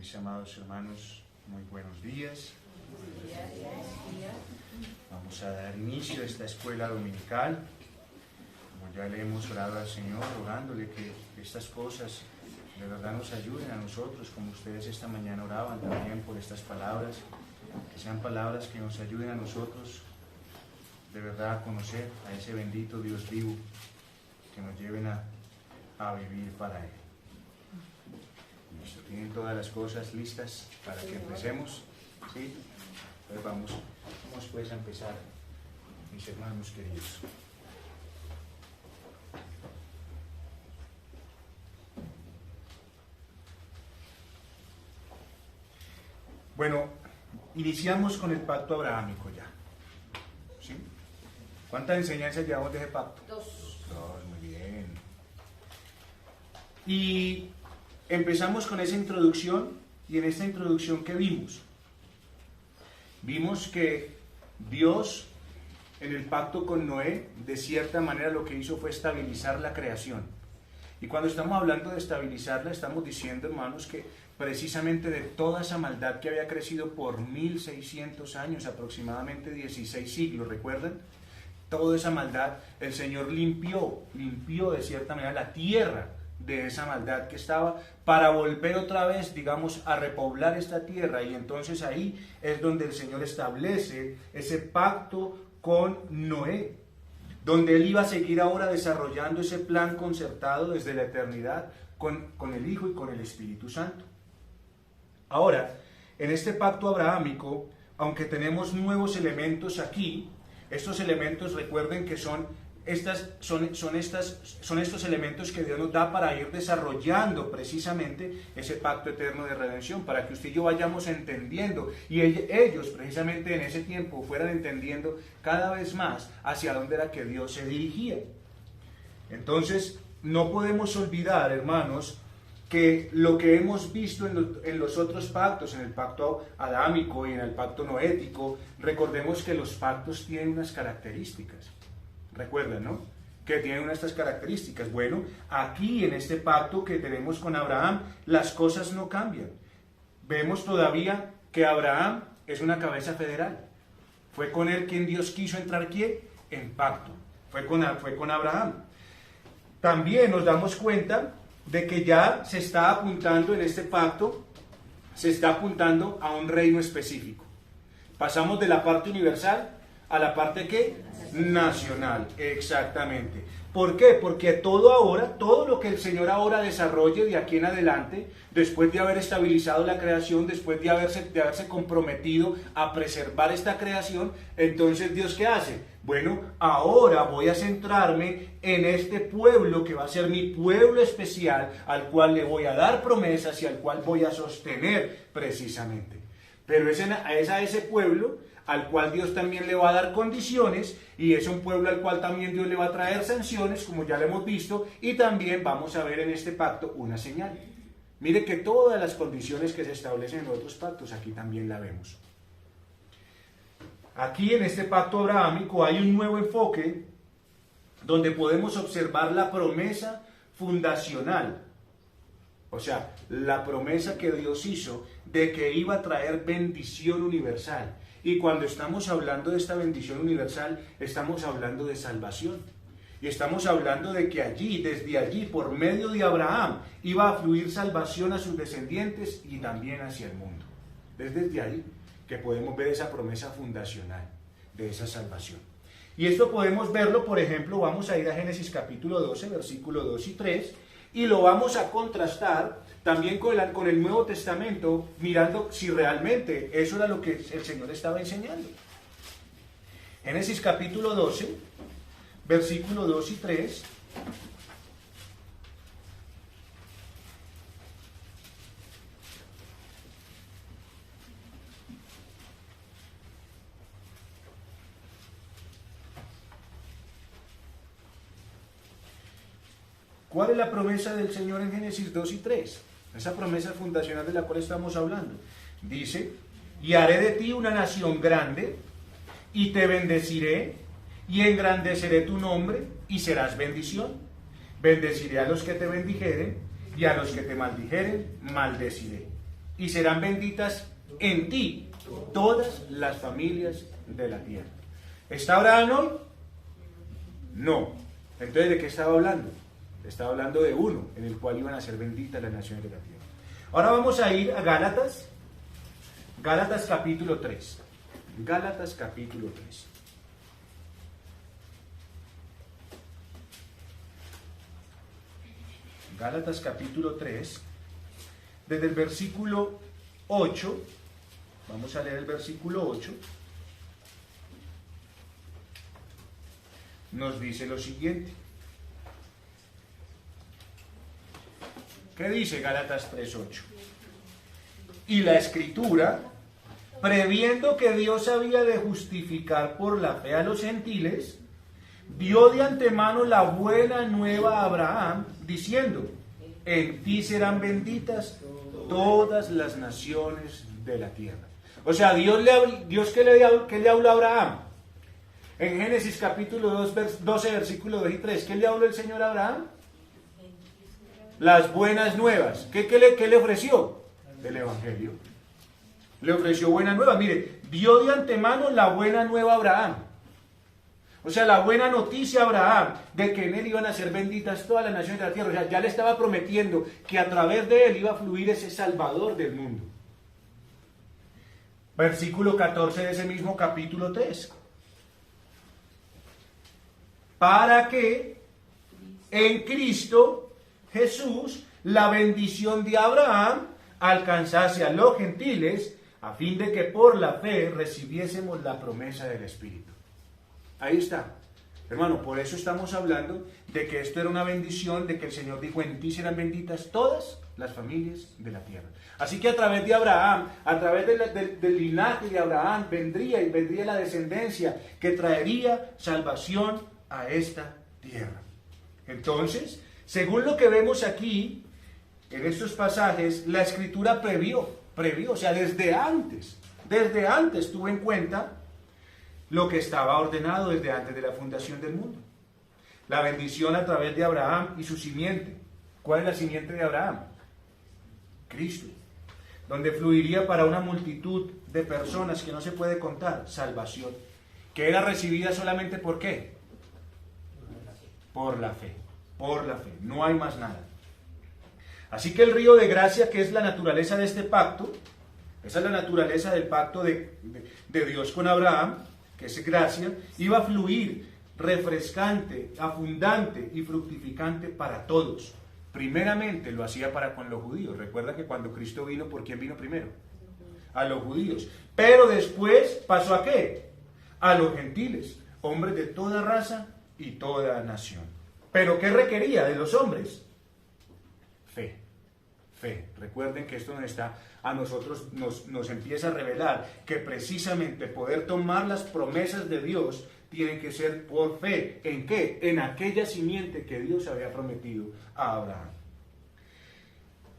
Mis amados hermanos, muy buenos días. Vamos a dar inicio a esta escuela dominical. Como ya le hemos orado al Señor, rogándole que estas cosas de verdad nos ayuden a nosotros, como ustedes esta mañana oraban también por estas palabras, que sean palabras que nos ayuden a nosotros de verdad a conocer a ese bendito Dios vivo, que nos lleven a vivir para Él. ¿Tienen todas las cosas listas para que empecemos? ¿Sí? Entonces vamos pues a empezar, mis hermanos queridos. Bueno, iniciamos con el pacto abrahámico ya. ¿Sí? ¿Cuántas enseñanzas llevamos de ese pacto? Dos, muy bien. Y empezamos con esa introducción, y en esta introducción, ¿qué vimos? Vimos que Dios, en el pacto con Noé, de cierta manera lo que hizo fue estabilizar la creación. Y cuando estamos hablando de estabilizarla, estamos diciendo, hermanos, que precisamente de toda esa maldad que había crecido por 1600 años, aproximadamente 16 siglos, ¿recuerdan? Toda esa maldad, el Señor limpió de cierta manera la tierra de esa maldad que estaba, para volver otra vez, digamos, a repoblar esta tierra. Y entonces ahí es donde el Señor establece ese pacto con Noé, donde Él iba a seguir ahora desarrollando ese plan concertado desde la eternidad con el Hijo y con el Espíritu Santo. Ahora, en este pacto abrahámico, aunque tenemos nuevos elementos aquí, estos elementos, recuerden que son estos elementos que Dios nos da para ir desarrollando precisamente ese pacto eterno de redención, para que usted y yo vayamos entendiendo, y ellos precisamente en ese tiempo fueran entendiendo cada vez más hacia dónde era que Dios se dirigía. Entonces, no podemos olvidar, hermanos, que lo que hemos visto en los otros pactos, en el pacto adámico y en el pacto noético, recordemos que los pactos tienen unas características. Recuerden, ¿no? Que tienen unas estas características. Bueno, aquí en este pacto que tenemos con Abraham, las cosas no cambian. Vemos todavía que Abraham es una cabeza federal. Fue con él quien Dios quiso entrar, ¿quién? En pacto. Fue con Abraham. También nos damos cuenta de que ya se está apuntando en este pacto, se está apuntando a un reino específico. Pasamos de la parte universal a la parte ¿qué? Nacional, exactamente. ¿Por qué? Porque todo lo que el Señor ahora desarrolle de aquí en adelante, después de haber estabilizado la creación, después de haberse comprometido a preservar esta creación, entonces Dios ¿qué hace? Bueno, ahora voy a centrarme en este pueblo que va a ser mi pueblo especial, al cual le voy a dar promesas y al cual voy a sostener precisamente. Pero es a ese pueblo al cual Dios también le va a dar condiciones, y es un pueblo al cual también Dios le va a traer sanciones, como ya lo hemos visto, y también vamos a ver en este pacto una señal. Mire que todas las condiciones que se establecen en otros pactos, aquí también la vemos. Aquí en este pacto abrahámico hay un nuevo enfoque, donde podemos observar la promesa fundacional, o sea, la promesa que Dios hizo de que iba a traer bendición universal. Y cuando estamos hablando de esta bendición universal, estamos hablando de salvación. Y estamos hablando de que desde allí, por medio de Abraham, iba a fluir salvación a sus descendientes y también hacia el mundo. Desde ahí que podemos ver esa promesa fundacional de esa salvación. Y esto podemos verlo, por ejemplo, vamos a ir a Génesis capítulo 12, versículos 2 y 3, y lo vamos a contrastar también con el Nuevo Testamento, mirando si realmente eso era lo que el Señor estaba enseñando. Génesis capítulo 12, versículos 2 y 3. ¿Cuál es la promesa del Señor en Génesis 2 y 3? Esa promesa fundacional de la cual estamos hablando. Dice, y haré de ti una nación grande, y te bendeciré, y engrandeceré tu nombre, y serás bendición. Bendeciré a los que te bendijeren, y a los que te maldijeren, maldeciré. y serán benditas en ti todas las familias de la tierra. ¿Está Abraham hoy? No. Entonces, ¿de qué estaba hablando? Estaba hablando de uno, en el cual iban a ser benditas las naciones de la tierra. Ahora vamos a ir a Gálatas. Gálatas capítulo 3. Gálatas capítulo 3. Gálatas capítulo 3, desde el versículo 8, vamos a leer el versículo 8, nos dice lo siguiente. ¿Qué dice Gálatas 3:8? Y la Escritura, previendo que Dios había de justificar por la fe a los gentiles, dio de antemano la buena nueva a Abraham, diciendo, en ti serán benditas todas las naciones de la tierra. O sea, Dios ¿qué le habló a Abraham? En Génesis capítulo 12, versículo 2 y 3, ¿qué le habló el Señor a Abraham? Las buenas nuevas. ¿Qué le ofreció? El Evangelio. Le ofreció buenas nuevas. Mire, dio de antemano la buena nueva a Abraham. O sea, la buena noticia a Abraham de que en él iban a ser benditas todas las naciones de la tierra. O sea, ya le estaba prometiendo que a través de él iba a fluir ese Salvador del mundo. Versículo 14 de ese mismo capítulo 3. Para que en Cristo Jesús la bendición de Abraham alcanzase a los gentiles, a fin de que por la fe recibiésemos la promesa del Espíritu. Ahí está. Hermano, por eso estamos hablando de que esto era una bendición, de que el Señor dijo, en ti serán benditas todas las familias de la tierra. Así que a través de Abraham, a través del linaje de Abraham, vendría la descendencia que traería salvación a esta tierra. Entonces, según lo que vemos aquí, en estos pasajes, la Escritura previó, o sea, desde antes tuvo en cuenta lo que estaba ordenado desde antes de la fundación del mundo. La bendición a través de Abraham y su simiente. ¿Cuál es la simiente de Abraham? Cristo. Donde fluiría para una multitud de personas que no se puede contar, salvación. Que era recibida solamente ¿por qué? Por la fe. Por la fe. No hay más nada. Así que el río de gracia, que es la naturaleza de este pacto, esa es la naturaleza del pacto de Dios con Abraham, que es gracia, iba a fluir refrescante, abundante y fructificante para todos. Primeramente lo hacía para con los judíos. Recuerda que cuando Cristo vino, ¿por quién vino primero? A los judíos. Pero después pasó ¿a qué? A los gentiles, hombres de toda raza y toda nación. ¿Pero qué requería de los hombres? Fe. Fe. Recuerden que esto a nosotros nos empieza a revelar que precisamente poder tomar las promesas de Dios tienen que ser por fe. ¿En qué? En aquella simiente que Dios había prometido a Abraham.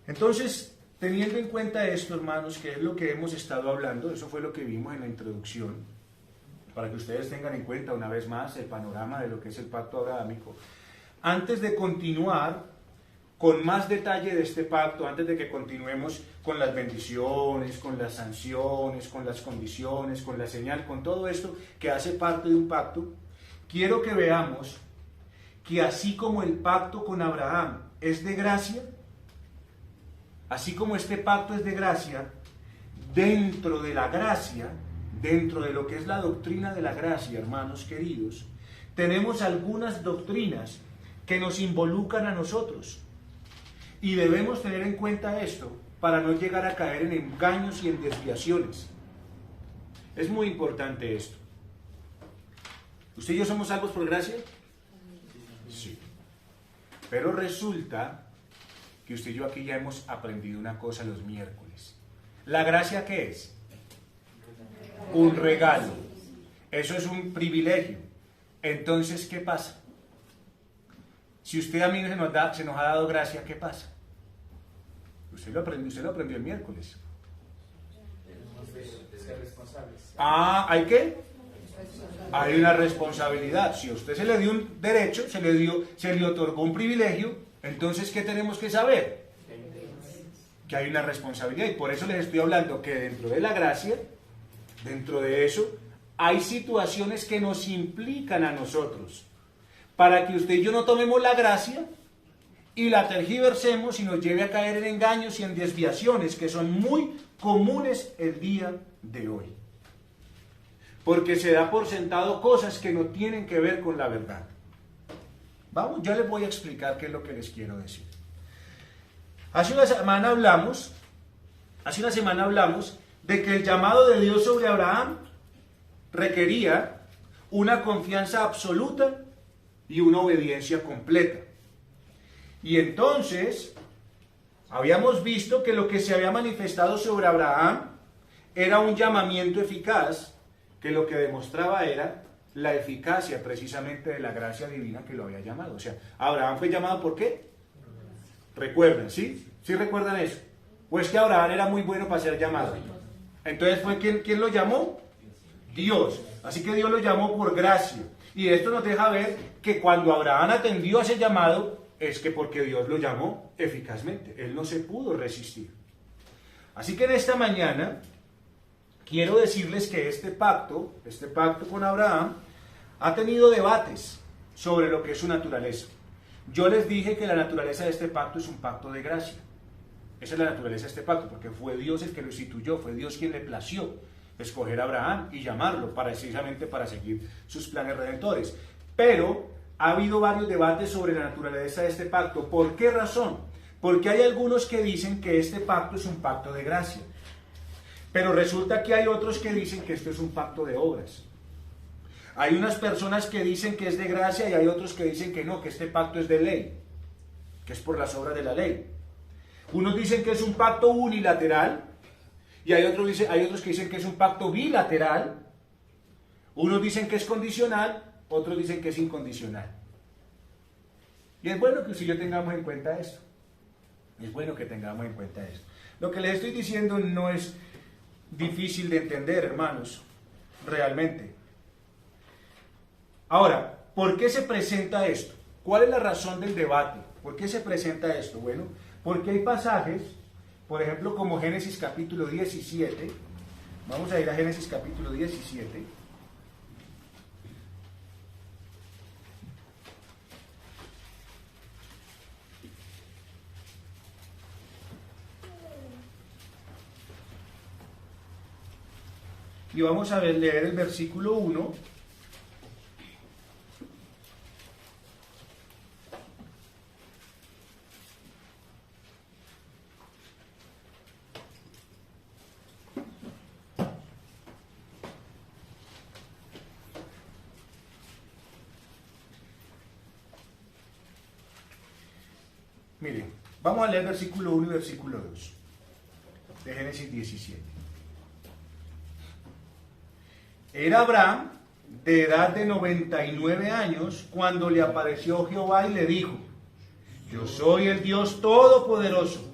Entonces, teniendo en cuenta esto, hermanos, que es lo que hemos estado hablando, eso fue lo que vimos en la introducción, para que ustedes tengan en cuenta una vez más el panorama de lo que es el pacto abrahámico. Antes de continuar con más detalle de este pacto, antes de que continuemos con las bendiciones, con las sanciones, con las condiciones, con la señal, con todo esto que hace parte de un pacto, quiero que veamos que así como el pacto con Abraham es de gracia, así como este pacto es de gracia, dentro de la gracia, dentro de lo que es la doctrina de la gracia, hermanos queridos, tenemos algunas doctrinas que nos involucran a nosotros. Y debemos tener en cuenta esto para no llegar a caer en engaños y en desviaciones. Es muy importante esto. ¿Usted y yo somos salvos por gracia? Sí. Pero resulta que usted y yo aquí ya hemos aprendido una cosa los miércoles. ¿La gracia qué es? Un regalo. Eso es un privilegio. Entonces, ¿qué pasa? Si usted a mí se nos ha dado gracia, ¿qué pasa? Usted lo aprendió el miércoles. ¿Hay qué? Hay una responsabilidad. Si a usted se le dio un derecho, se le otorgó un privilegio, entonces ¿qué tenemos que saber? que hay una responsabilidad. Y por eso les estoy hablando que dentro de la gracia, dentro de eso, hay situaciones que nos implican a nosotros, para que usted y yo no tomemos la gracia y la tergiversemos y nos lleve a caer en engaños y en desviaciones que son muy comunes el día de hoy. Porque se da por sentado cosas que no tienen que ver con la verdad. Vamos, yo les voy a explicar qué es lo que les quiero decir. Hace una semana hablamos de que el llamado de Dios sobre Abraham requería una confianza absoluta y una obediencia completa. Y entonces habíamos visto que lo que se había manifestado sobre Abraham era un llamamiento eficaz, que lo que demostraba era la eficacia precisamente de la gracia divina que lo había llamado. O sea, Abraham fue llamado ¿por qué? ¿Recuerdan? ¿Sí? ¿Sí recuerdan eso? Pues que Abraham era muy bueno para ser llamado. Entonces fue ¿quién lo llamó? Dios. Así que Dios lo llamó por gracia. Y esto nos deja ver que cuando Abraham atendió a ese llamado, es que porque Dios lo llamó eficazmente. Él no se pudo resistir. Así que en esta mañana quiero decirles que este pacto con Abraham ha tenido debates sobre lo que es su naturaleza. Yo les dije que la naturaleza de este pacto es un pacto de gracia. Esa es la naturaleza de este pacto, porque fue Dios el que lo instituyó, fue Dios quien le plació escoger a Abraham y llamarlo precisamente para seguir sus planes redentores. Pero ha habido varios debates sobre la naturaleza de este pacto. ¿Por qué razón? Porque hay algunos que dicen que este pacto es un pacto de gracia. Pero resulta que hay otros que dicen que esto es un pacto de obras. Hay unas personas que dicen que es de gracia y hay otros que dicen que no, que este pacto es de ley, que es por las obras de la ley. Unos dicen que es un pacto unilateral y hay otros que dicen que es un pacto bilateral. Unos dicen que es condicional, otros dicen que es incondicional. Y es bueno que usted y yo tengamos en cuenta esto. Es bueno que tengamos en cuenta esto. Lo que les estoy diciendo no es difícil de entender, hermanos, realmente. Ahora, ¿por qué se presenta esto? ¿Cuál es la razón del debate? ¿Por qué se presenta esto? Bueno, porque hay pasajes, por ejemplo, como Génesis capítulo 17. Vamos a ir a Génesis capítulo 17. Y vamos a leer el versículo 1. Miren, vamos a leer versículo 1 y versículo 2 de Génesis 17. Era Abraham de edad de 99 años cuando le apareció Jehová y le dijo: yo soy el Dios Todopoderoso,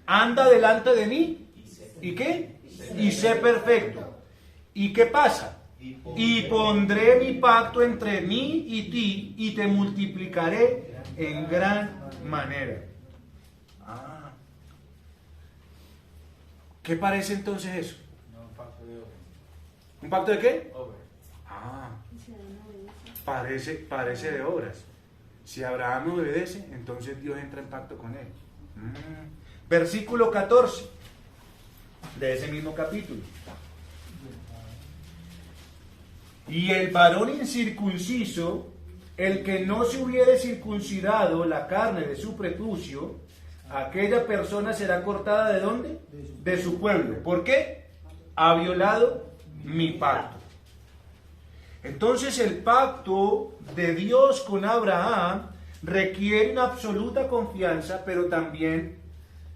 anda delante de mí, ¿y qué? Y sé perfecto. ¿Y qué pasa? Y pondré mi pacto entre mí y ti, y te multiplicaré en gran manera. ¿Qué parece entonces eso? ¿Un pacto de qué? Parece de obras. Si Abraham no obedece, entonces Dios entra en pacto con él. Versículo 14 de ese mismo capítulo. Y el varón incircunciso, el que no se hubiere circuncidado la carne de su prepucio, aquella persona será cortada ¿de dónde? De su pueblo. ¿Por qué? Ha violado mi pacto. Entonces el pacto de Dios con Abraham requiere una absoluta confianza, pero también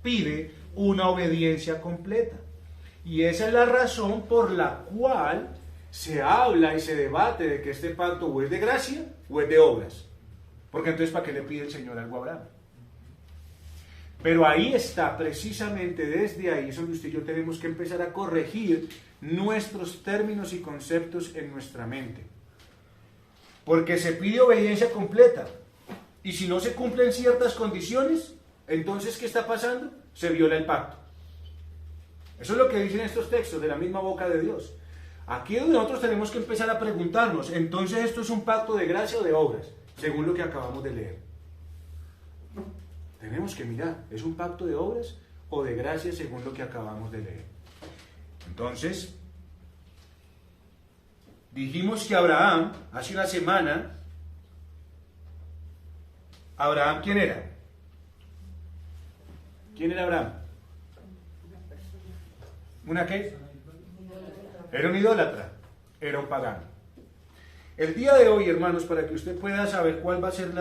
pide una obediencia completa. Y esa es la razón por la cual se habla y se debate de que este pacto o es de gracia o es de obras. Porque entonces ¿para qué le pide el Señor algo a Abraham? Pero ahí está, precisamente desde ahí es donde usted y yo tenemos que empezar a corregir nuestros términos y conceptos en nuestra mente. Porque se pide obediencia completa. Y si no se cumplen ciertas condiciones, Entonces, ¿qué está pasando? Se viola el pacto. Eso es lo que dicen estos textos de la misma boca de Dios. Aquí nosotros tenemos que empezar a preguntarnos, entonces, ¿esto es un pacto de gracia o de obras? Según lo que acabamos de leer. Tenemos que mirar, ¿es un pacto de obras o de gracia según lo que acabamos de leer? Entonces, dijimos que Abraham, hace una semana, Abraham, ¿quién era? ¿Quién era Abraham? ¿Una qué? Era un idólatra, era un pagano. El día de hoy, hermanos, para que usted pueda saber cuál va a ser,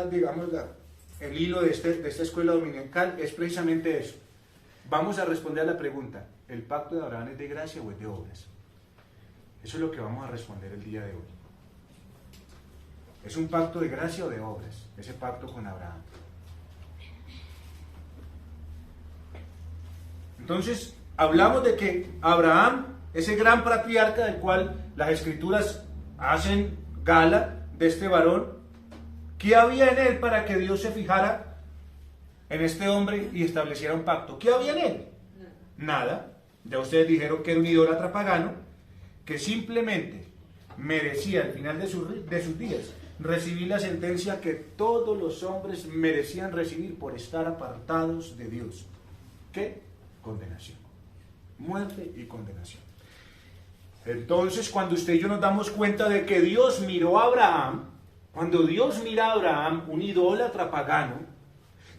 el hilo de esta escuela dominical, es precisamente eso. Vamos a responder a la pregunta, ¿el pacto de Abraham es de gracia o es de obras? Eso es lo que vamos a responder el día de hoy. ¿Es un pacto de gracia o de obras? Ese pacto con Abraham. Entonces, hablamos de que Abraham, ese gran patriarca del cual las escrituras hacen gala de este varón, ¿qué había en él para que Dios se fijara en este hombre y estableciera un pacto? ¿Qué había en él? Nada. Ya ustedes dijeron que era un idólatra pagano, que simplemente merecía al final de sus días recibir la sentencia que todos los hombres merecían recibir por estar apartados de Dios. ¿Qué? Condenación. Muerte y condenación. Entonces, cuando usted y yo nos damos cuenta de que Dios miró a Abraham, cuando Dios mira a Abraham, un idólatra pagano,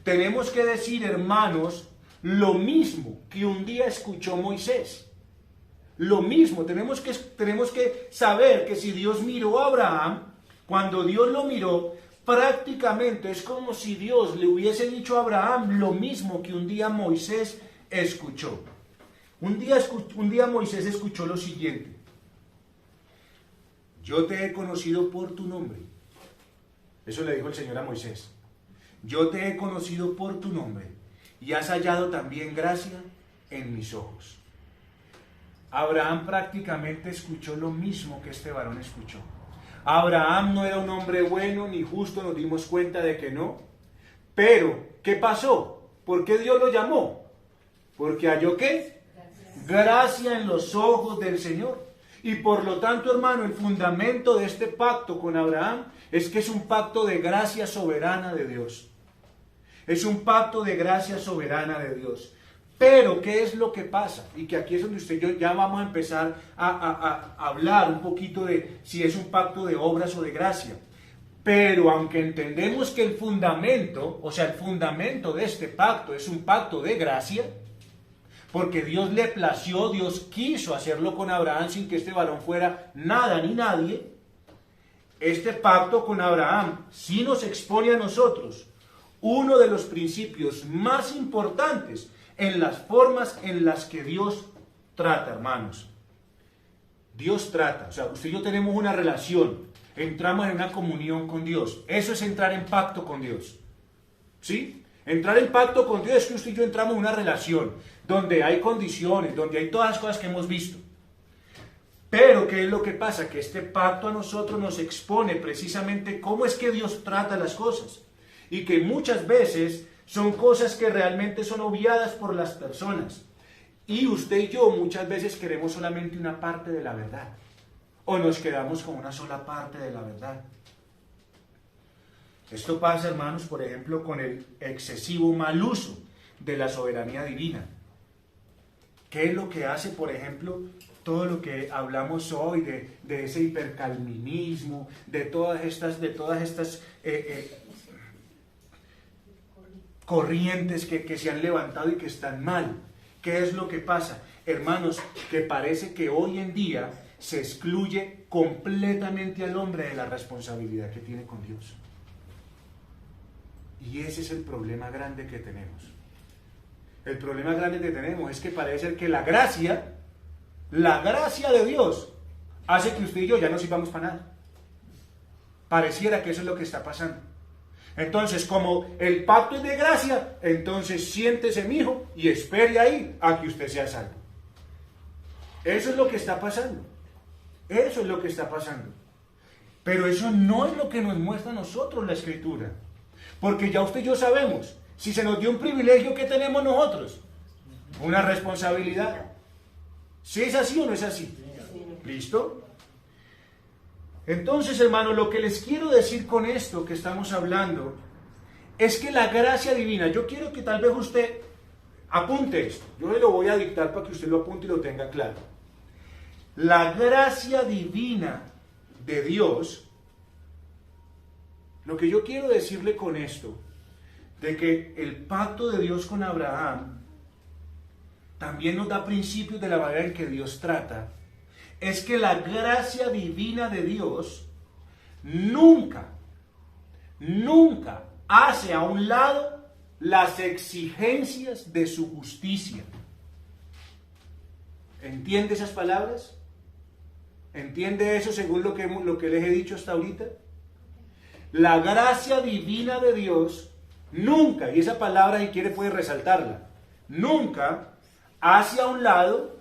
tenemos que decir, hermanos, lo mismo que un día escuchó Moisés. Lo mismo, tenemos que saber que si Dios miró a Abraham, cuando Dios lo miró, prácticamente es como si Dios le hubiese dicho a Abraham lo mismo que un día Moisés escuchó. Un día Moisés escuchó lo siguiente: yo te he conocido por tu nombre. Eso le dijo el Señor a Moisés. Yo te he conocido por tu nombre y has hallado también gracia en mis ojos. Abraham prácticamente escuchó lo mismo que este varón escuchó. Abraham no era un hombre bueno ni justo, nos dimos cuenta de que no. Pero, ¿qué pasó? ¿Por qué Dios lo llamó? Porque halló ¿qué? Gracia en los ojos del Señor. Y por lo tanto, hermano, el fundamento de este pacto con Abraham es que es un pacto de gracia soberana de Dios. Es un pacto de gracia soberana de Dios. Pero, ¿qué es lo que pasa? Y que aquí es donde usted y yo ya vamos a empezar a hablar un poquito de si es un pacto de obras o de gracia. Pero aunque entendemos que el fundamento, o sea, el fundamento de este pacto es un pacto de gracia, porque Dios le plació, Dios quiso hacerlo con Abraham sin que este varón fuera nada ni nadie, este pacto con Abraham sí nos expone a nosotros uno de los principios más importantes en las formas en las que Dios trata, hermanos. Dios trata, o sea, usted y yo tenemos una relación, entramos en una comunión con Dios. Eso es entrar en pacto con Dios. ¿Sí? Entrar en pacto con Dios es que usted y yo entramos en una relación donde hay condiciones, donde hay todas las cosas que hemos visto. Pero, ¿qué es lo que pasa? Que este pacto a nosotros nos expone precisamente cómo es que Dios trata las cosas. Y que muchas veces son cosas que realmente son obviadas por las personas. Y usted y yo muchas veces queremos solamente una parte de la verdad. O nos quedamos con una sola parte de la verdad. Esto pasa, hermanos, por ejemplo, con el excesivo mal uso de la soberanía divina. ¿Qué es lo que hace, por ejemplo, todo lo que hablamos hoy de ese hipercalvinismo, de todas estas corrientes que se han levantado y que están mal? ¿Qué es lo que pasa? Hermanos, que parece que hoy en día se excluye completamente al hombre de la responsabilidad que tiene con Dios. Y ese es el problema grande que tenemos. El problema grande que tenemos es que parece ser que la gracia de Dios hace que usted y yo ya no sirvamos para nada. Pareciera que eso es lo que está pasando. Entonces, como el pacto es de gracia, entonces siéntese, mijo, y espere ahí a que usted sea salvo. Eso es lo que está pasando. Eso es lo que está pasando. Pero eso no es lo que nos muestra a nosotros la Escritura. Porque ya usted y yo sabemos, Si se nos dio un privilegio, ¿qué tenemos nosotros? Una responsabilidad. ¿Si es así o no es así? ¿Listo? Entonces, hermanos, lo que les quiero decir con esto que estamos hablando es que la gracia divina, yo quiero que tal vez usted apunte esto, yo le lo voy a dictar para que usted lo apunte y lo tenga claro. La gracia divina de Dios, lo que yo quiero decirle con esto, de que el pacto de Dios con Abraham también nos da principios de la manera en que Dios trata, es que la gracia divina de Dios nunca hace a un lado las exigencias de su justicia. ¿Entiende esas palabras? ¿Entiende eso según lo que les he dicho hasta ahorita? La gracia divina de Dios nunca, y esa palabra si quiere puede resaltarla, nunca hace a un lado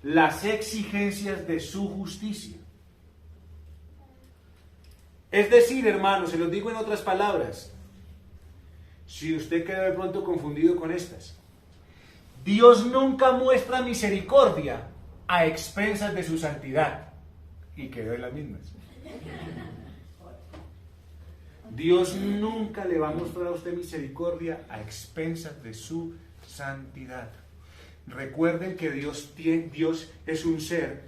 las exigencias de su justicia. Es decir, hermanos, se los digo en otras palabras, si usted queda de pronto confundido con estas, Dios nunca muestra misericordia a expensas de su santidad. Y quedó en las mismas. Dios nunca le va a mostrar a usted misericordia a expensas de su santidad. Recuerden que Dios es un ser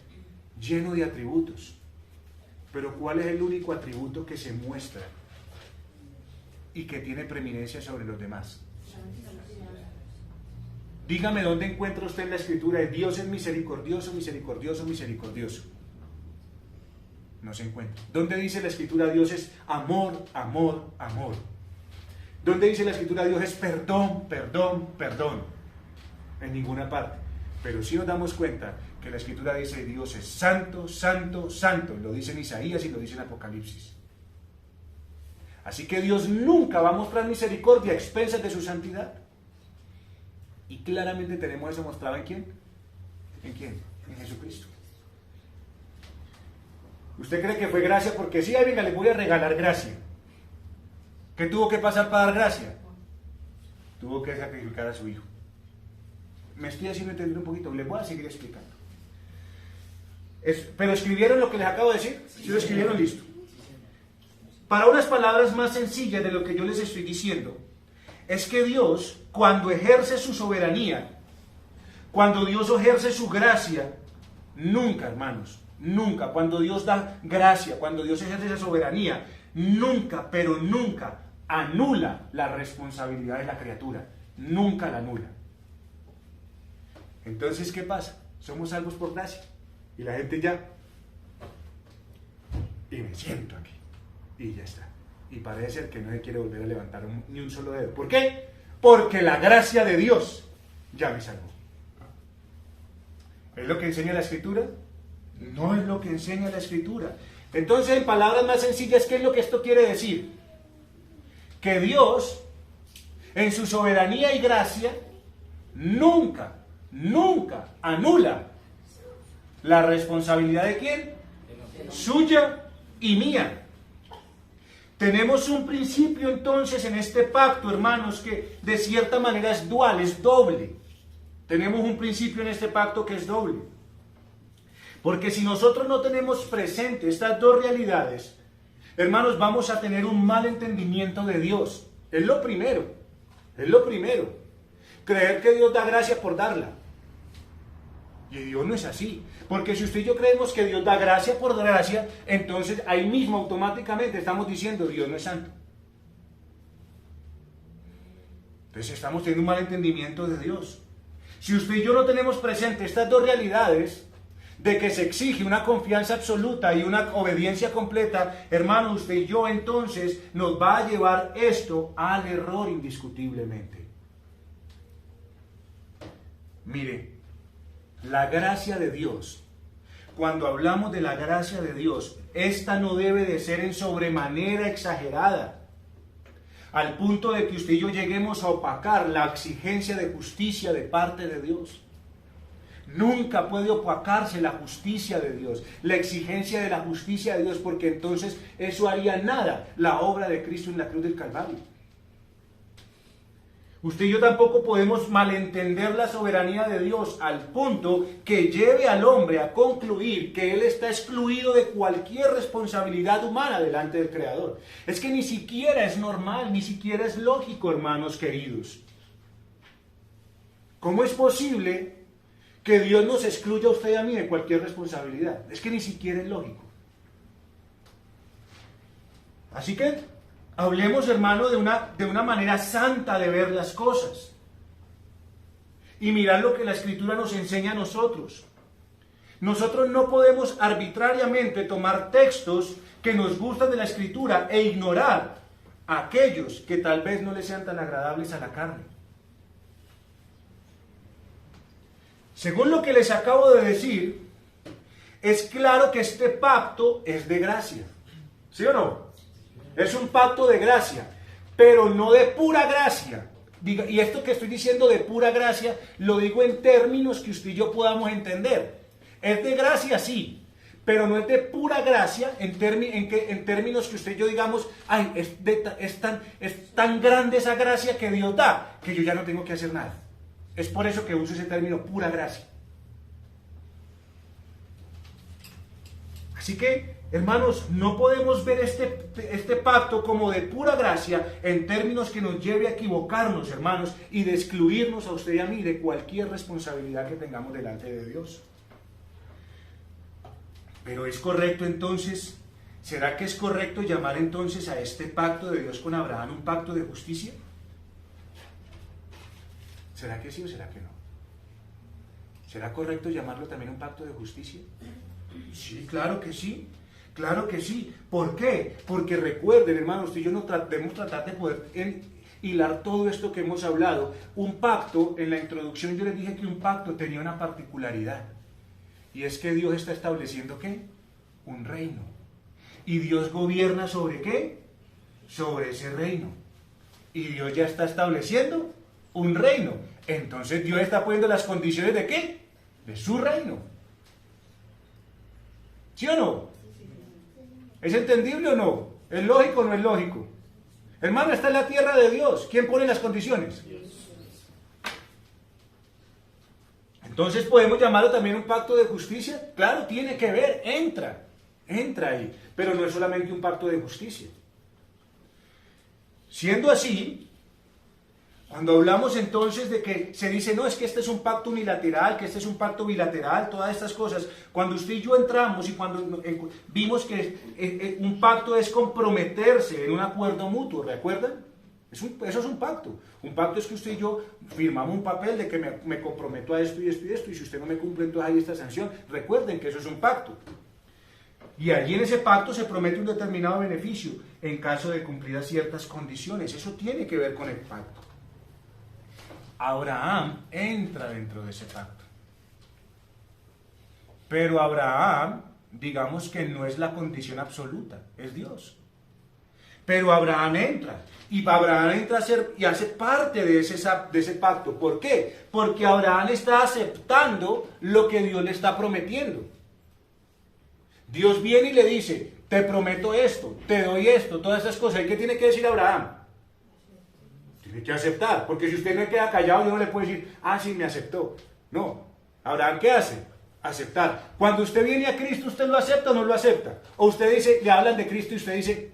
lleno de atributos. Pero ¿cuál es el único atributo que se muestra y que tiene preeminencia sobre los demás? Dígame dónde encuentra usted en la escritura de Dios es misericordioso, misericordioso, misericordioso. No se encuentra. ¿Dónde dice la escritura Dios es amor, amor, amor? ¿Dónde dice la escritura Dios es perdón, perdón, perdón? En ninguna parte. Pero sí nos damos cuenta que la escritura dice Dios es santo, santo, santo. Lo dice en Isaías y lo dice en Apocalipsis. Así que Dios nunca va a mostrar misericordia a expensas de su santidad. Y claramente tenemos eso mostrado ¿en quién? ¿En quién? En Jesucristo. ¿Usted cree que fue gracia? Porque sí, venga, le voy a regalar gracia. ¿Qué tuvo que pasar para dar gracia? Tuvo que sacrificar a su hijo. Me estoy haciendo entender un poquito, les voy a seguir explicando. ¿Pero escribieron lo que les acabo de decir? Si lo escribieron, listo. Para unas palabras más sencillas de lo que yo les estoy diciendo, es que Dios, cuando ejerce su soberanía, cuando Dios ejerce su gracia, nunca, hermanos, nunca, cuando Dios da gracia, cuando Dios ejerce esa soberanía, nunca, pero nunca anula la responsabilidad de la criatura. Nunca la anula. Entonces, ¿qué pasa? Somos salvos por gracia. Y la gente ya... Y me siento aquí. Y ya está. Y parece ser que no se quiere volver a levantar ni un solo dedo. ¿Por qué? Porque la gracia de Dios ya me salvó. ¿Es lo que enseña la Escritura? No es lo que enseña la Escritura. Entonces, en palabras más sencillas, ¿qué es lo que esto quiere decir? Que Dios, en su soberanía y gracia, nunca anula la responsabilidad de ¿quién? Suya y mía. Tenemos un principio entonces en este pacto, hermanos, que de cierta manera es dual, es doble. Tenemos un principio en este pacto que es doble. Porque si nosotros no tenemos presente estas dos realidades, hermanos, vamos a tener un mal entendimiento de Dios. Es lo primero. Es lo primero. Creer que Dios da gracia por darla. Y Dios no es así. Porque si usted y yo creemos que Dios da gracia por gracia, entonces ahí mismo automáticamente estamos diciendo Dios no es santo. Entonces estamos teniendo un mal entendimiento de Dios. Si usted y yo no tenemos presente estas dos realidades, de que se exige una confianza absoluta y una obediencia completa, hermano, usted y yo entonces nos va a llevar esto al error indiscutiblemente. Mire, la gracia de Dios, cuando hablamos de la gracia de Dios, esta no debe de ser en sobremanera exagerada, al punto de que usted y yo lleguemos a opacar la exigencia de justicia de parte de Dios. Nunca puede opacarse la justicia de Dios, la exigencia de la justicia de Dios, porque entonces eso haría nada la obra de Cristo en la cruz del Calvario. Usted y yo tampoco podemos malentender la soberanía de Dios al punto que lleve al hombre a concluir que él está excluido de cualquier responsabilidad humana delante del Creador. Es que ni siquiera es normal, ni siquiera es lógico, hermanos queridos. ¿Cómo es posible que Dios nos excluya a usted y a mí de cualquier responsabilidad? Es que ni siquiera es lógico. Así que hablemos, hermano, de una manera santa de ver las cosas. Y mirar lo que la Escritura nos enseña a nosotros. Nosotros no podemos arbitrariamente tomar textos que nos gustan de la Escritura e ignorar aquellos que tal vez no les sean tan agradables a la carne. Según lo que les acabo de decir, es claro que este pacto es de gracia. ¿Sí o no? Es un pacto de gracia, pero no de pura gracia. Y esto que estoy diciendo de pura gracia, lo digo en términos que usted y yo podamos entender. Es de gracia, sí, pero no es de pura gracia en términos que usted y yo digamos, ay, es tan grande esa gracia que Dios da, que yo ya no tengo que hacer nada. Es por eso que uso ese término, pura gracia. Así que, hermanos, no podemos ver este pacto como de pura gracia en términos que nos lleve a equivocarnos, hermanos, y de excluirnos a usted y a mí de cualquier responsabilidad que tengamos delante de Dios. Pero ¿es correcto entonces? ¿Será que es correcto llamar entonces a este pacto de Dios con Abraham un pacto de justicia? ¿Será que sí o será que no? ¿Será correcto llamarlo también un pacto de justicia? Sí, claro que sí. Claro que sí. ¿Por qué? Porque recuerden, hermanos, usted y yo debemos tratar de poder hilar todo esto que hemos hablado. Un pacto, en la introducción yo les dije que un pacto tenía una particularidad. Y es que Dios está estableciendo ¿qué? Un reino. ¿Y Dios gobierna sobre qué? Sobre ese reino. Y Dios ya está estableciendo un reino. Entonces Dios está poniendo las condiciones ¿de qué? De su reino. ¿Sí o no? ¿Es entendible o no? ¿Es lógico o no es lógico? Hermano, esta es la tierra de Dios. ¿Quién pone las condiciones? Entonces, ¿podemos llamarlo también un pacto de justicia? Claro, tiene que ver, entra ahí. Pero no es solamente un pacto de justicia. Siendo así, cuando hablamos entonces de que se dice, no, es que este es un pacto unilateral, que este es un pacto bilateral, todas estas cosas, cuando usted y yo entramos y cuando vimos que un pacto es comprometerse en un acuerdo mutuo, ¿recuerdan? Eso es un pacto. Un pacto es que usted y yo firmamos un papel de que me comprometo a esto y esto y esto, y si usted no me cumple, entonces hay esta sanción. Recuerden que eso es un pacto. Y allí en ese pacto se promete un determinado beneficio en caso de cumplidas ciertas condiciones. Eso tiene que ver con el pacto. Abraham entra dentro de ese pacto. Pero Abraham, digamos que no es la condición absoluta, es Dios. Pero Abraham entra, y Abraham entra a ser y hace parte de ese pacto. ¿Por qué? Porque Abraham está aceptando lo que Dios le está prometiendo. Dios viene y le dice, te prometo esto, te doy esto, todas esas cosas. ¿Y qué tiene que decir Abraham? Tiene que aceptar, porque si usted no queda callado, Dios no le puede decir, ah, sí, me aceptó. No, Abraham, ¿qué hace? Aceptar. Cuando usted viene a Cristo, ¿usted lo acepta o no lo acepta? O usted dice, le hablan de Cristo y usted dice,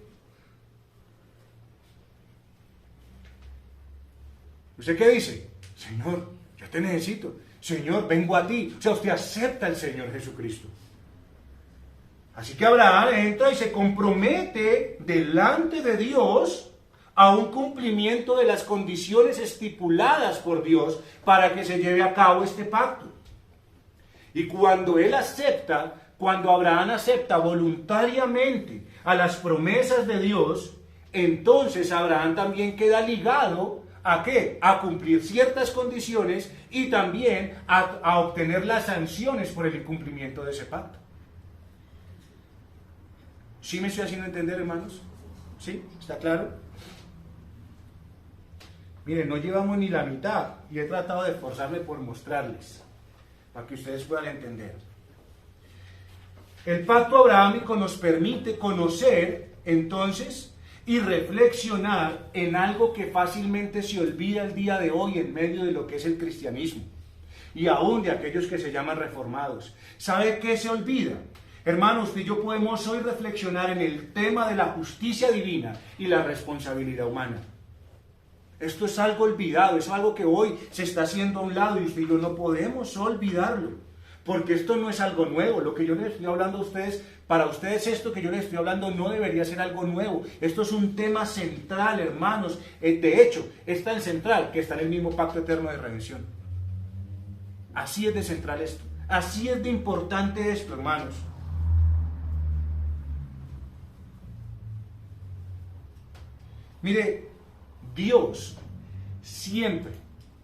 ¿usted qué dice? Señor, yo te necesito. Señor, vengo a ti. O sea, usted acepta al Señor Jesucristo. Así que Abraham entra y se compromete delante de Dios a un cumplimiento de las condiciones estipuladas por Dios para que se lleve a cabo este pacto. Y cuando Abraham acepta voluntariamente a las promesas de Dios, entonces Abraham también queda ligado ¿a qué? A cumplir ciertas condiciones y también a obtener las sanciones por el incumplimiento de ese pacto. ¿Sí me estoy haciendo entender, hermanos? ¿Sí? ¿Está claro? Miren, no llevamos ni la mitad y he tratado de esforzarme por mostrarles, para que ustedes puedan entender. El pacto abrahámico nos permite conocer, entonces, y reflexionar en algo que fácilmente se olvida el día de hoy en medio de lo que es el cristianismo y aún de aquellos que se llaman reformados. ¿Sabe qué se olvida? Hermanos, usted y yo podemos hoy reflexionar en el tema de la justicia divina y la responsabilidad humana. Esto es algo olvidado, es algo que hoy se está haciendo a un lado y usted y yo no podemos olvidarlo, porque esto no es algo nuevo. Lo que yo les estoy hablando a ustedes, para ustedes esto que yo les estoy hablando no debería ser algo nuevo. Esto es un tema central, hermanos. De hecho, es tan central que está en el mismo pacto eterno de redención. Así es de central esto, así es de importante esto, hermanos. Mire, Dios siempre,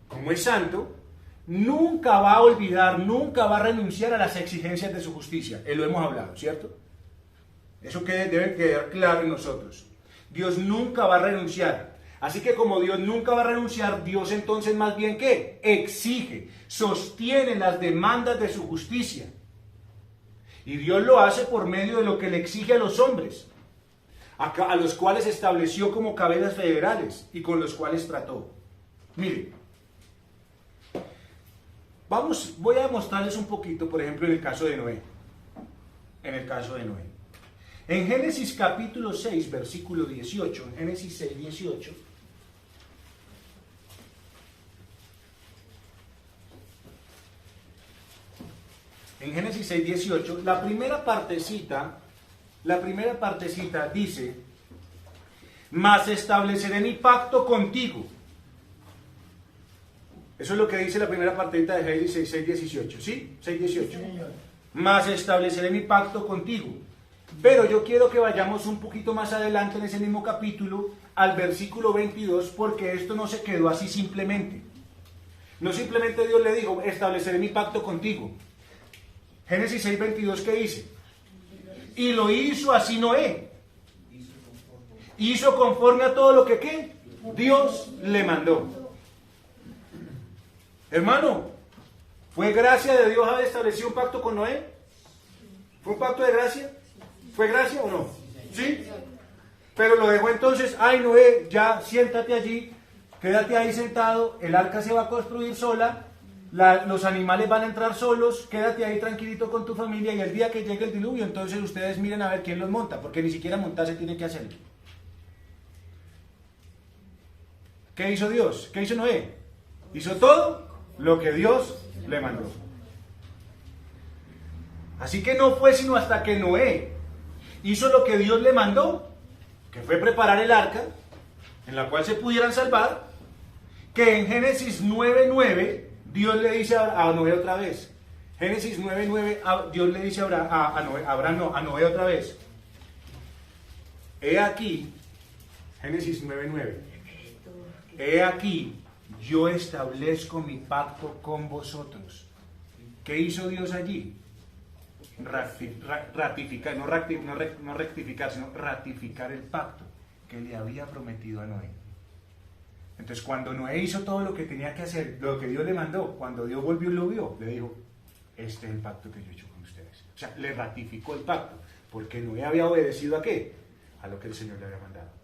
como es santo, nunca va a olvidar, nunca va a renunciar a las exigencias de su justicia. Lo hemos hablado, ¿cierto? Eso debe quedar claro en nosotros. Dios nunca va a renunciar. Así que como Dios nunca va a renunciar, Dios entonces más bien ¿qué? Exige, sostiene las demandas de su justicia. Y Dios lo hace por medio de lo que le exige a los hombres, a los cuales estableció como cabezas federales y con los cuales trató. Mire, voy a mostrarles un poquito, por ejemplo, en el caso de Noé. En Génesis capítulo 6, versículo 18, en Génesis 6, 18, en Génesis 6, 18, la primera partecita dice, mas estableceré mi pacto contigo. Eso es lo que dice la primera partecita de Génesis 6, 18, ¿sí? 6, 18. Mas estableceré mi pacto contigo. Pero yo quiero que vayamos un poquito más adelante en ese mismo capítulo, al versículo 22, porque esto no se quedó así simplemente. No simplemente Dios le dijo, estableceré mi pacto contigo. Génesis 6, 22, ¿qué dice? Y lo hizo así Noé. Hizo conforme a todo lo que ¿qué? Dios le mandó. Hermano, ¿fue gracia de Dios haber establecido un pacto con Noé? ¿Fue un pacto de gracia? ¿Fue gracia o no? ¿Sí? Pero lo dejó entonces, ay Noé, ya siéntate allí, quédate ahí sentado, el arca se va a construir sola, los animales van a entrar solos, quédate ahí tranquilito con tu familia y el día que llegue el diluvio, entonces ustedes miren a ver quién los monta, porque ni siquiera montarse tiene que hacerlo. ¿Qué hizo Dios? ¿Qué hizo Noé? Hizo todo lo que Dios le mandó. Así que no fue sino hasta que Noé hizo lo que Dios le mandó, que fue preparar el arca, en la cual se pudieran salvar, que en Génesis 9:9 Dios le dice a Noé otra vez. Génesis 9:9 Dios le dice a Noé otra vez. He aquí, Génesis 9:9. He aquí, yo establezco mi pacto con vosotros. ¿Qué hizo Dios allí? Ratificar, no rectificar, sino ratificar el pacto que le había prometido a Noé. Entonces, cuando Noé hizo todo lo que tenía que hacer, lo que Dios le mandó, cuando Dios volvió y lo vio, le dijo, este es el pacto que yo he hecho con ustedes. O sea, le ratificó el pacto, porque Noé había obedecido ¿a qué? A lo que el Señor le había mandado.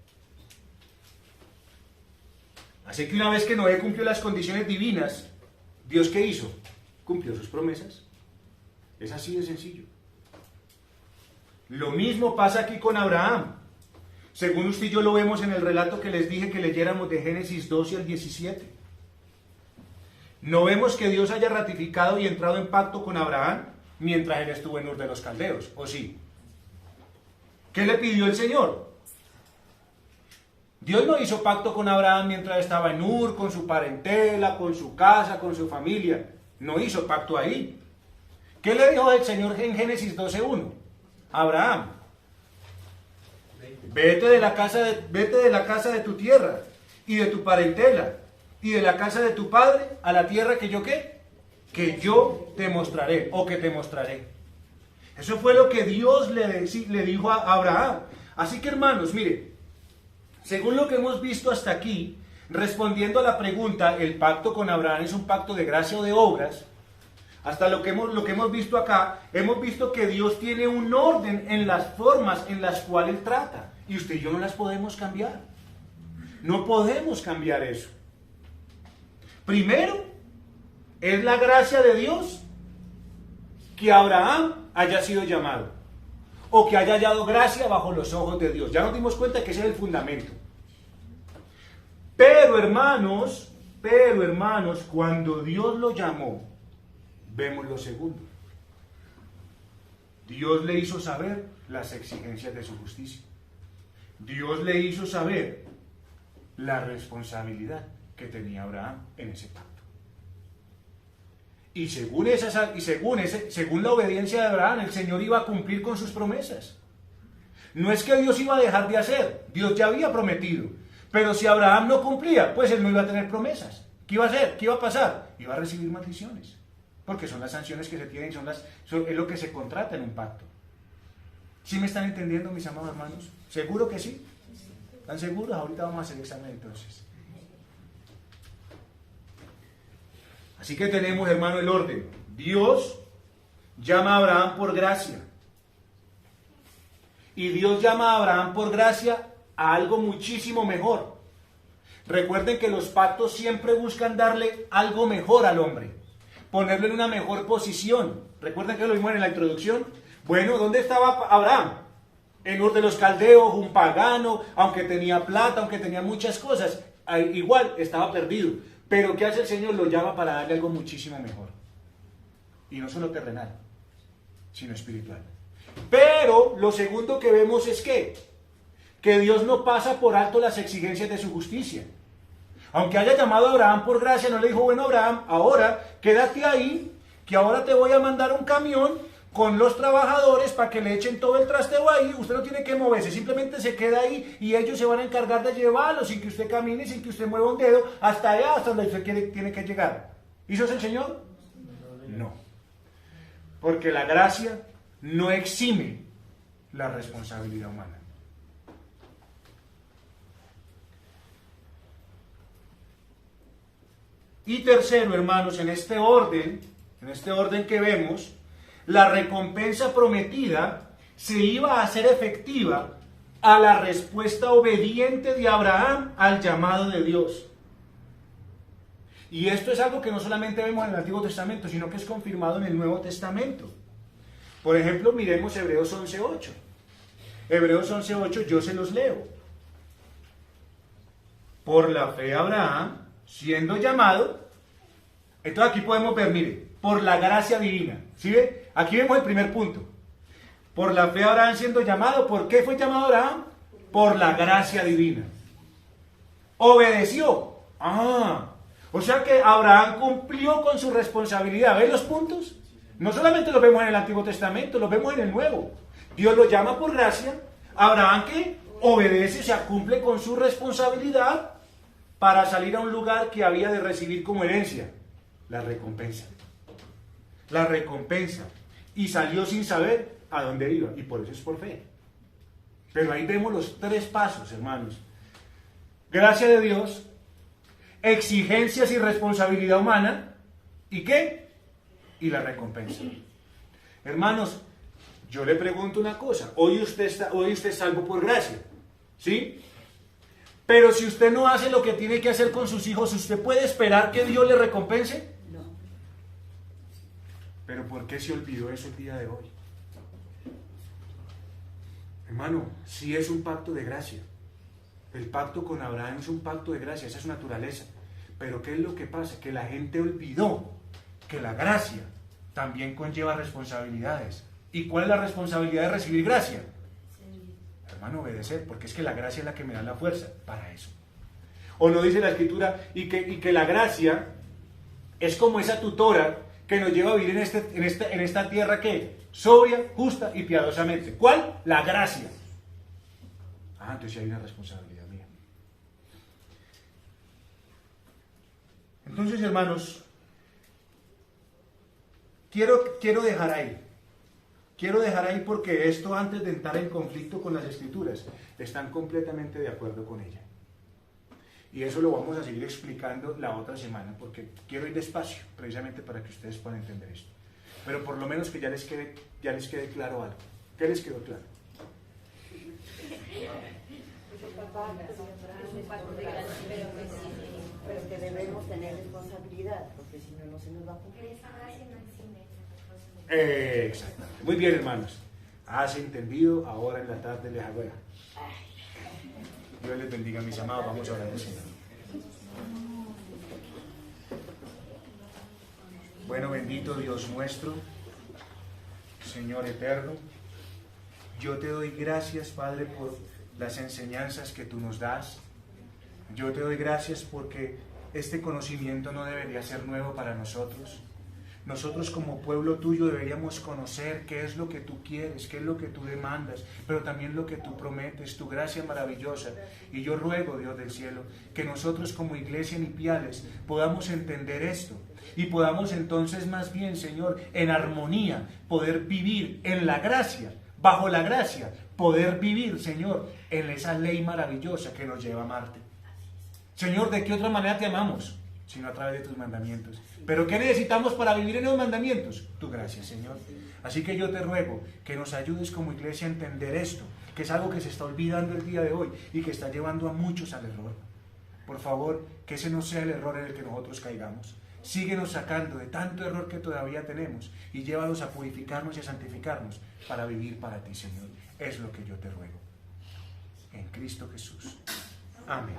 Así que una vez que Noé cumplió las condiciones divinas, ¿Dios qué hizo? Cumplió sus promesas. Es así de sencillo. Lo mismo pasa aquí con Abraham. Según usted y yo lo vemos en el relato que les dije que leyéramos de Génesis 12 al 17. No vemos que Dios haya ratificado y entrado en pacto con Abraham mientras él estuvo en Ur de los Caldeos, ¿o sí? ¿Qué le pidió el Señor? Dios no hizo pacto con Abraham mientras estaba en Ur, con su parentela, con su casa, con su familia. No hizo pacto ahí. ¿Qué le dijo el Señor en Génesis 12:1? Abraham, vete de la casa de tu tierra y de tu parentela y de la casa de tu padre a la tierra que yo ¿qué? Que yo te mostraré o que te mostraré. Eso fue lo que Dios le dijo a Abraham. Así que hermanos, mire, según lo que hemos visto hasta aquí, respondiendo a la pregunta, ¿el pacto con Abraham es un pacto de gracia o de obras? hasta lo que hemos visto acá, hemos visto que Dios tiene un orden en las formas en las cuales trata. Y usted y yo no las podemos cambiar. No podemos cambiar eso. Primero, es la gracia de Dios que Abraham haya sido llamado. O que haya hallado gracia bajo los ojos de Dios. Ya nos dimos cuenta que ese es el fundamento. Pero hermanos, cuando Dios lo llamó, vemos lo segundo. Dios le hizo saber las exigencias de su justicia. Dios le hizo saber la responsabilidad que tenía Abraham en ese pacto. Y según la obediencia de Abraham, el Señor iba a cumplir con sus promesas. No es que Dios iba a dejar de hacer, Dios ya había prometido. Pero si Abraham no cumplía, pues él no iba a tener promesas. ¿Qué iba a hacer? ¿Qué iba a pasar? Iba a recibir maldiciones. Porque son las sanciones que se tienen, es lo que se contrata en un pacto. ¿Sí me están entendiendo, mis amados hermanos? ¿Seguro que sí? ¿Están seguros? Ahorita vamos a hacer examen entonces. Así que tenemos, hermano, el orden. Dios llama a Abraham por gracia. Y Dios llama a Abraham por gracia a algo muchísimo mejor. Recuerden que los pactos siempre buscan darle algo mejor al hombre. Ponerlo en una mejor posición. Recuerden que lo vimos en la introducción. Bueno, ¿dónde estaba Abraham? En Ur de los Caldeos, un pagano, aunque tenía plata, aunque tenía muchas cosas, igual estaba perdido. Pero ¿qué hace el Señor? Lo llama para darle algo muchísimo mejor. Y no solo terrenal, sino espiritual. Pero lo segundo que vemos es que Dios no pasa por alto las exigencias de su justicia. Aunque haya llamado a Abraham por gracia, no le dijo, bueno, Abraham, ahora quédate ahí, que ahora te voy a mandar un camión con los trabajadores para que le echen todo el trasteo ahí. Usted no tiene que moverse, simplemente se queda ahí y ellos se van a encargar de llevarlo sin que usted camine, sin que usted mueva un dedo, hasta allá, hasta donde usted tiene que llegar. ¿Hizo eso el Señor? No. Porque la gracia no exime la responsabilidad humana. Y tercero, hermanos, en este orden que vemos, la recompensa prometida se iba a hacer efectiva a la respuesta obediente de Abraham al llamado de Dios. Y esto es algo que no solamente vemos en el Antiguo Testamento, sino que es confirmado en el Nuevo Testamento. Por ejemplo, miremos Hebreos 11:8. Hebreos 11:8, yo se los leo. Por la fe Abraham, siendo llamado, entonces aquí podemos ver, mire, por la gracia divina. ¿Sí ve? Aquí vemos el primer punto. Por la fe Abraham siendo llamado. ¿Por qué fue llamado Abraham? Por la gracia divina. Obedeció. O sea que Abraham cumplió con su responsabilidad. ¿Ven los puntos? No solamente los vemos en el Antiguo Testamento, los vemos en el Nuevo. Dios lo llama por gracia. Abraham que obedece, o sea, cumple con su responsabilidad para salir a un lugar que había de recibir como herencia. La recompensa. La recompensa. Y salió sin saber a dónde iba. Y por eso es por fe. Pero ahí vemos los tres pasos, hermanos. Gracia de Dios, exigencias y responsabilidad humana. ¿Y qué? Y la recompensa. Hermanos, yo le pregunto una cosa. Hoy usted es salvo por gracia. ¿Sí? Pero si usted no hace lo que tiene que hacer con sus hijos, ¿usted puede esperar que Dios le recompense? No. Pero ¿por qué se olvidó eso el día de hoy? Hermano, sí es un pacto de gracia. El pacto con Abraham es un pacto de gracia, esa es su naturaleza. Pero ¿qué es lo que pasa? Que la gente olvidó que la gracia también conlleva responsabilidades. ¿Y cuál es la responsabilidad de recibir gracia? Hermano, obedecer, porque es que la gracia es la que me da la fuerza para eso. O no dice la Escritura, y que la gracia es como esa tutora que nos lleva a vivir en esta tierra que sobria, justa y piadosamente. ¿Cuál? La gracia. Entonces hay una responsabilidad mía. Entonces, hermanos, quiero dejar ahí. Quiero dejar ahí porque esto, antes de entrar en conflicto con las Escrituras, están completamente de acuerdo con ella. Y eso lo vamos a seguir explicando la otra semana, porque quiero ir despacio, precisamente para que ustedes puedan entender esto. Pero por lo menos que ya les quede claro algo. ¿Qué les quedó claro? Pero que debemos tener responsabilidad, porque si no, no se nos va a cumplir. Exactamente. Muy bien, hermanos. ¿Has entendido? Ahora en la tarde les hago. Dios les bendiga, mis amados. Vamos a orar al Señor. Bueno, bendito Dios nuestro, Señor eterno, yo te doy gracias, Padre, por las enseñanzas que tú nos das. Yo te doy gracias porque este conocimiento no debería ser nuevo para nosotros. Nosotros como pueblo tuyo deberíamos conocer qué es lo que tú quieres, qué es lo que tú demandas, pero también lo que tú prometes, tu gracia maravillosa. Y yo ruego, Dios del cielo, que nosotros como iglesia en Ipiales podamos entender esto y podamos entonces más bien, Señor, en armonía, poder vivir en la gracia, bajo la gracia, poder vivir, Señor, en esa ley maravillosa que nos lleva a amarte. Señor, ¿de qué otra manera te amamos? Sino a través de tus mandamientos. ¿Pero qué necesitamos para vivir en los mandamientos? Tu gracia, Señor. Así que yo te ruego que nos ayudes como iglesia a entender esto, que es algo que se está olvidando el día de hoy y que está llevando a muchos al error. Por favor, que ese no sea el error en el que nosotros caigamos. Síguenos sacando de tanto error que todavía tenemos y llévanos a purificarnos y a santificarnos para vivir para ti, Señor. Es lo que yo te ruego. En Cristo Jesús. Amén.